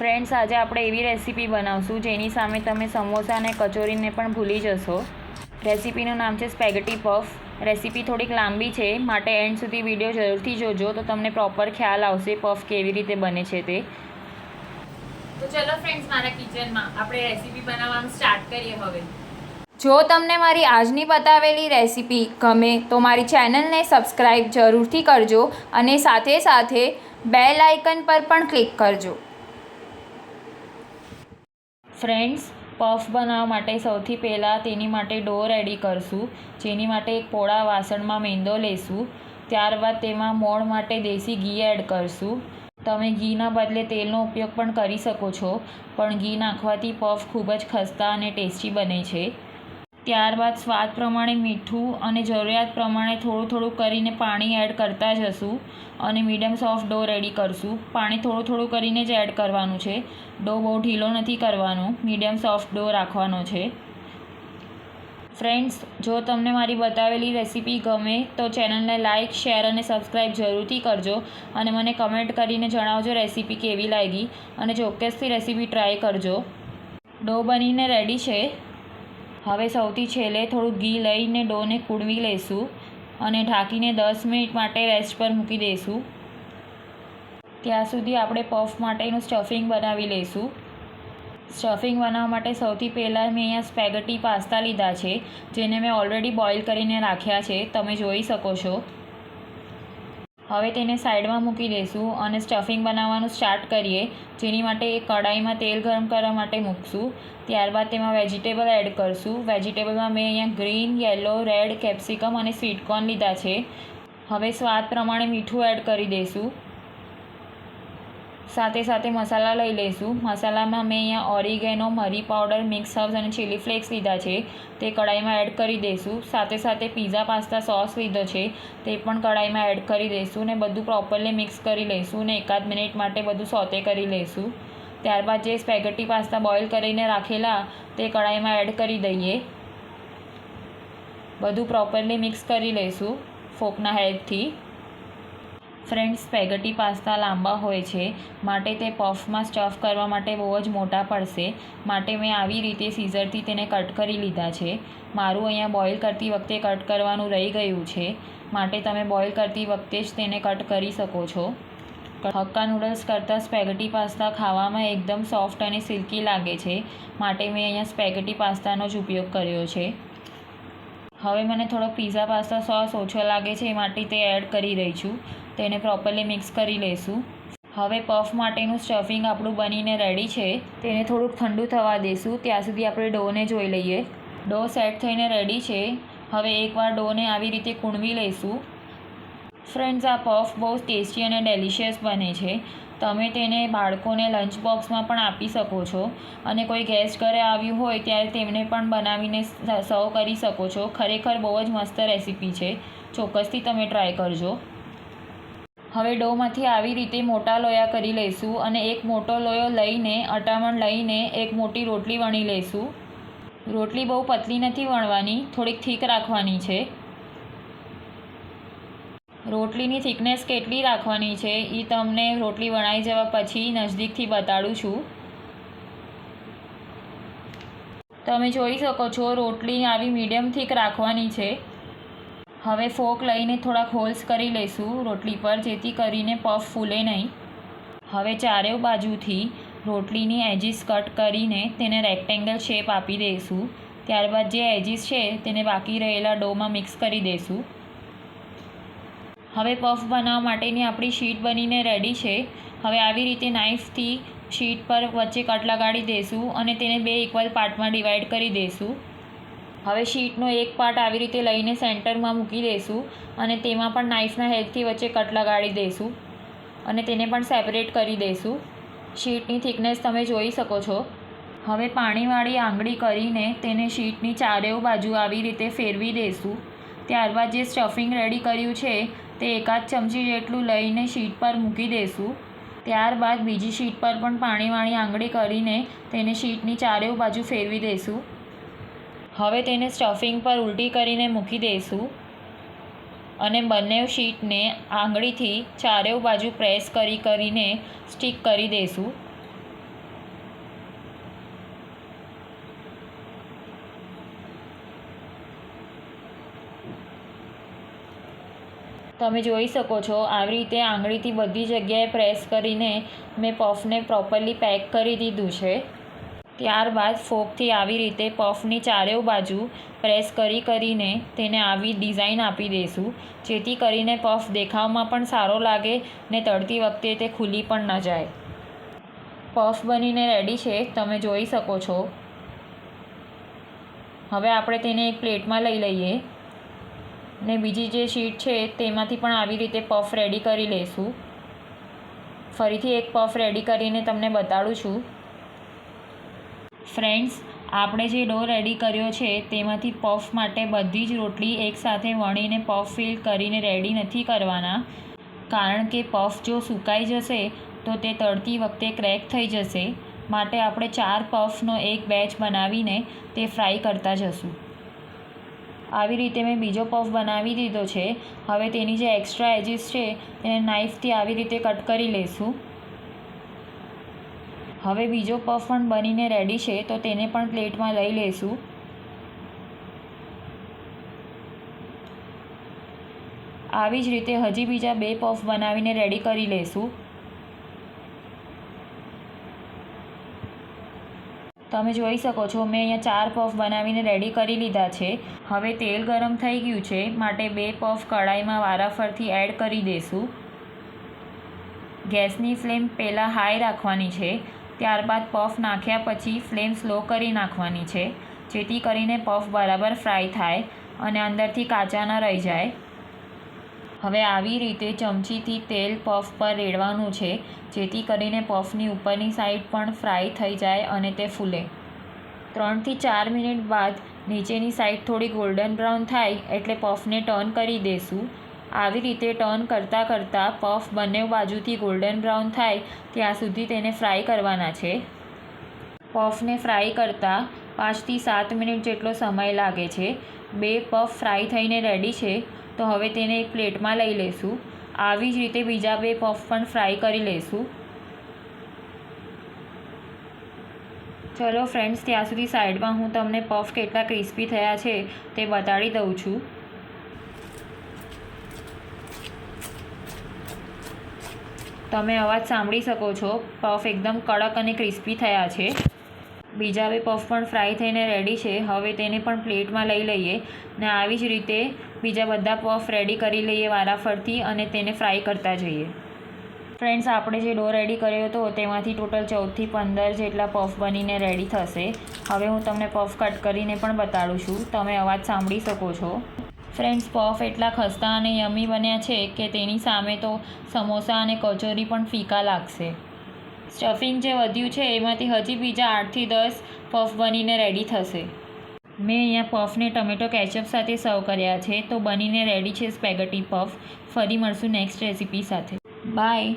Friends, આજે આપણે એવી રેસીપી બનાવશું જેની સામે તમે સમોસા અને કચોરીને પણ ભૂલી જશો. રેસીપીનું નામ છે સ્પેગેટી પફ. રેસીપી થોડીક લાંબી છે, માટે એન્ડ સુધી વિડીયો જરૂરથી જોજો તો તમને પ્રોપર ખ્યાલ આવશે પફ કેવી રીતે બને છે તે. તો ચલો ફ્રેન્ડ્સ, મારા કિચનમાં આપણે રેસીપી બનાવવાનું સ્ટાર્ટ કરીએ હવે. જો તમને મારી આજની બતાવેલી રેસીપી ગમે તો મારી ચેનલને સબસ્ક્રાઈબ જરૂરથી કરજો અને સાથે સાથે બેલ આઇકન પર પણ ક્લિક કરજો. ફ્રેન્ડ્સ, પફ બનાવવા માટે સૌથી પહેલાં તેની માટે ડો રેડી કરશું. જેની માટે એક પોળા વાસણમાં મેંદો લઈશું. ત્યારબાદ તેમાં મોણ માટે દેશી ઘી એડ કરશું. તમે ઘીના બદલે તેલનો ઉપયોગ પણ કરી શકો છો, પણ ઘી નાખવાથી પફ ખૂબ જ ખસ્તા અને ટેસ્ટી બને છે. ત્યારબાદ સ્વાદ પ્રમાણે મીઠું અને જરૂરિયાત પ્રમાણે થોડું થોડું કરીને પાણી એડ કરતા જશું અને મીડિયમ સોફ્ટ ડો રેડી કરશું. પાણી થોડું થોડું કરીને જ એડ કરવાનું છે. ડો બહુ ઢીલો નથી કરવાનો, મીડિયમ સોફ્ટ ડો રાખવાનો છે. ફ્રેન્ડ્સ, જો તમને મારી બતાવેલી રેસીપી ગમે તો ચેનલને લાઇક, શેર અને સબસ્ક્રાઈબ જરૂરથી કરજો અને મને કમેન્ટ કરીને જણાવજો રેસીપી કેવી લાગી અને ચોક્કસથી રેસીપી ટ્રાય કરજો. ડો બનીને રેડી છે. હવે સૌથી છેલ્લે થોડું ઘી લઈને ડોને કૂણવી લઈશું અને ઢાંકીને 10 મિનિટ માટે રેસ્ટ પર મૂકી દઈશું. ત્યાં સુધી આપણે પફ માટેનું સ્ટફિંગ બનાવી લઈશું. સ્ટફિંગ બનાવવા માટે સૌથી પહેલાં મેં અહીંયા સ્પેગેટી પાસ્તા લીધા છે, જેને મેં ઓલરેડી બોઇલ કરીને રાખ્યા છે, તમે જોઈ શકો છો. હવે તેને સાઈડમાં મૂકી દઈશું અને સ્ટફિંગ બનાવવાનું સ્ટાર્ટ કરીએ. જેની માટે એક કઢાઈમાં તેલ ગરમ કરવા માટે મૂકશું. ત્યારબાદ તેમાં વેજીટેબલ એડ કરશું. વેજીટેબલમાં મેં અહીંયા ગ્રીન, યલો, રેડ કેપ્સિકમ અને સ્વીટ કોર્ન લીધા છે. હવે સ્વાદ પ્રમાણે મીઠું એડ કરી દઈશું. સાથે સાથે મસાલા લઈ લઈશું. મસાલામાં મેં અહીંયા ઓરિગેનો, મરી પાવડર, મિક્સ હર્બ્સ અને ચીલી ફ્લેક્સ લીધા છે, તે કઢાઈમાં એડ કરી દઈશું. સાથે સાથે પીઝા પાસ્તા સોસ લીધો છે, તે પણ કઢાઈમાં એડ કરી દઈશું ને બધું પ્રોપરલી મિક્સ કરી લઈશું ને એકાદ મિનિટ માટે બધું સોતે કરી લઈશું. ત્યારબાદ જે સ્પેગેટી પાસ્તા બોઇલ કરીને રાખેલા તે કઢાઈમાં એડ કરી દઈએ. બધું પ્રોપરલી મિક્સ કરી લઈશું ફોકના હેલ્પથી. ફ્રેન્ડ્સ, સ્પેગેટી પાસ્તા લાંબા હોય છે, માટે તે પફમાં સ્ટફ કરવા માટે બહુ જ મોટા પડશે, માટે મેં આવી રીતે સીઝરથી તેને કટ કરી લીધા છે. મારું અહીંયા બોઇલ કરતી વખતે કટ કરવાનું રહી ગયું છે, માટે તમે બોઇલ કરતી વખતે જ તેને કટ કરી શકો છો. હક્કા નૂડલ્સ કરતાં સ્પેગેટી પાસ્તા ખાવામાં એકદમ સોફ્ટ અને સિલ્કી લાગે છે, માટે મેં અહીંયા સ્પેગેટી પાસ્તાનો જ ઉપયોગ કર્યો છે. હવે મને થોડો પીઝા પાસ્તા સોસ ઓછો લાગે છે, એ માટે તે એડ કરી રહી છું. તેને પ્રોપરલી મિક્સ કરી લઈશું. હવે પફ માટેનું સ્ટફિંગ આપણું બનીને રેડી છે. તેને થોડુંક ઠંડુ થવા દઈશું. ત્યાં સુધી આપણે ડોને જોઈ લઈએ. ડો સેટ થઈને રેડી છે. હવે એકવાર ડોને આવી રીતે કૂણવી લઈશું. ફ્રેન્ડ્સ, આ પફ બહુ ટેસ્ટી અને ડેલિશિયસ બને છે. તમે તેને બાળકોને લંચ બોક્સમાં પણ આપી શકો છો અને કોઈ ગેસ્ટ ઘરે આવ્યું હોય ત્યારે તેમને પણ બનાવીને સર્વ કરી શકો છો. ખરેખર બહુ જ મસ્ત રેસીપી છે, ચોક્કસથી તમે ટ્રાય કરજો. હવે ડોમાંથી આવી રીતે મોટા લોયા કરી લઈશું અને એક મોટો લોયો લઈને અટામણ લઈને એક મોટી રોટલી વણી લઈશું. રોટલી બહુ પતલી નથી વણવાની, થોડીક થીક રાખવાની છે. રોટલીની થિકનેસ કેટલી રાખવાની છે એ તમને રોટલી વણાઈ જવા પછી નજીકથી બતાડું છું. તમે જોઈ શકો છો રોટલી આવી મીડિયમ થીક રાખવાની છે. હવે ફોક લઈને થોડાક હોલ્સ કરી લઈશું રોટલી પર, જેથી કરીને પફ ફૂલે નહીં. હવે ચારેય બાજુથી રોટલીની એજીસ કટ કરીને તેને રેક્ટેંગલ શેપ આપી દઈશું. ત્યારબાદ જે એજીસ છે તેને બાકી રહેલા ડોમાં મિક્સ કરી દઈશું. હવે પફ બનાવવા માટેની આપણી શીટ બનીને રેડી છે. હવે આવી રીતે નાઇફથી શીટ પર વચ્ચે કટ લગાડી દઈશું અને તેને 2 ઇક્વલ પાર્ટમાં ડિવાઈડ કરી દઈશું. હવે શીટનો એક પાર્ટ આવી રીતે લઈને સેન્ટરમાં મૂકી દઈશું અને તેમાં પણ નાઇફના હેલ્પથી વચ્ચે કટ લગાડી દઈશું અને તેને પણ સેપરેટ કરી દઈશું. શીટની થિકનેસ તમે જોઈ શકો છો. હવે પાણીવાળી આંગળી કરીને તેને શીટની ચારેય બાજુ આવી રીતે ફેરવી દઈશું. ત્યારબાદ જે સ્ટફિંગ રેડી કર્યું છે તે એકાદ ચમચી જેટલું લઈને શીટ પર મૂકી દઈશું. ત્યારબાદ બીજી શીટ પર પણ પાણીવાળી આંગળી કરીને તેને શીટની ચારેય બાજુ ફેરવી દઈશું. હવે તેને સ્ટફિંગ પર ઉલટી કરીને મૂકી દઈશું અને બંને શીટને આંગળીથી ચારેય બાજુ પ્રેસ કરીને સ્ટીક કરી દઈશું. તમે જોઈ શકો છો આવી રીતે આંગળીથી બધી જગ્યાએ પ્રેસ કરીને મેં પફને પ્રોપરલી પેક કરી દીધું છે. ત્યારબાદ ફોર્કથી આવી રીતે પફની ચારેય બાજુ પ્રેસ કરીને તેને આવી ડિઝાઇન આપી દઈશું, જેથી કરીને પફ દેખાવમાં પણ સારો લાગે ને તળતી વખતે તે ખુલી પણ ન જાય. પફ બનીને રેડી છે, તમે જોઈ શકો છો. હવે આપણે તેને એક પ્લેટમાં લઈ લઈએ ને બીજી જે શીટ છે તેમાંથી પણ આવી રીતે પફ રેડી કરી લઈશું. ફરીથી એક પફ રેડી કરીને તમને બતાડું છું. ફ્રેન્ડ્સ, આપણે જે ડો રેડી કર્યો છે તેમાંથી પફ માટે બધી જ રોટલી એકસાથે વણીને પફ ફિલ કરીને રેડી નથી કરવાના, કારણ કે પફ જો સુકાઈ જશે તો તે તળતી વખતે ક્રેક થઈ જશે. માટે આપણે 4 પફનો એક બેચ બનાવીને તે ફ્રાય કરતા જશું. આવી રીતે મેં બીજો પફ બનાવી દીધો છે. હવે તેની જે એક્સ્ટ્રા એજીસ છે તેને નાઇફથી આવી રીતે કટ કરી લઈશું. હવે બીજો પફ પણ બનીને રેડી છે, તો તેને પણ પ્લેટમાં લઈ લઈશું. આવી જ રીતે હજી બીજા 2 પફ બનાવીને રેડી કરી લઈશું. તમે જોઈ શકો છો મેં અહીંયા 4 પફ બનાવીને રેડી કરી લીધા છે. હવે તેલ ગરમ થઈ ગયું છે, માટે 2 પફ કઢાઈમાં વારાફરતી એડ કરી દઈશું. ગેસની ફ્લેમ પહેલાં હાઈ રાખવાની છે, ત્યારબાદ પફ નાખ્યા પછી ફ્લેમ સ્લો કરી નાખવાની છે, જેથી કરીને પફ બરાબર ફ્રાય થાય અને અંદરથી કાચા ન રહી જાય. હવે આવી રીતે ચમચીથી તેલ પફ પર રેડવાનું છે, જેથી કરીને પફની ઉપરની સાઈડ પણ ફ્રાય થઈ જાય અને તે ફૂલે. 3 થી 4 મિનિટ બાદ નીચેની સાઈડ થોડી ગોલ્ડન બ્રાઉન થાય એટલે પફને ટર્ન કરી દઈશું. આવી રીતે ટર્ન કરતાં કરતાં પફ બંને બાજુથી ગોલ્ડન બ્રાઉન થાય ત્યાં સુધી તેને ફ્રાય કરવાના છે. પફને ફ્રાય કરતાં 5 થી 7 મિનિટ જેટલો સમય લાગે છે. 2 પફ ફ્રાય થઈને રેડી છે, તો હવે તેને એક પ્લેટમાં લઈ લઈશું. આવી જ રીતે બીજા 2 પફ પણ ફ્રાય કરી લઈશું. ચલો ફ્રેન્ડ્સ, ત્યાં સુધી સાઈડમાં હું તમને પફ કેટલા ક્રિસ્પી થયા છે તે બતાડી દઉં છું. તમે અવાજ સાંભળી શકો છો, પફ એકદમ કડક અને ક્રિસ્પી થયા છે. બીજા 2 પફ પણ ફ્રાય થઈને રેડી છે. હવે તેને પણ પ્લેટમાં લઈ લઈએ ને આવી જ રીતે બીજા બધા પફ રેડી કરી લઈએ વારાફરતી અને તેને ફ્રાય કરતા જઈએ. ફ્રેન્ડ્સ, આપણે જે ડો રેડી કર્યો હતો તેમાંથી ટોટલ 14 થી 15 જેટલા પફ બનીને રેડી થશે. હવે હું તમને પફ કટ કરીને પણ બતાડું છું. તમે અવાજ સાંભળી શકો છો. ફ્રેન્ડ્સ, પફ એટલા ખસ્તા અને યમી બન્યા છે કે તેની સામે તો સમોસા અને કચોરી પણ ફીકા લાગશે. સ્ટફિંગ જે વધ્યું છે એમાંથી હજી બીજા 8 થી 10 પફ બનીને રેડી થશે. મેં અહીંયા પફને ટમેટો કેચઅપ સાથે સર્વ કર્યા છે. તો બનીને રેડી છે સ્પેગેટી પફ. ફરી મળશું નેક્સ્ટ રેસીપી સાથે. બાય.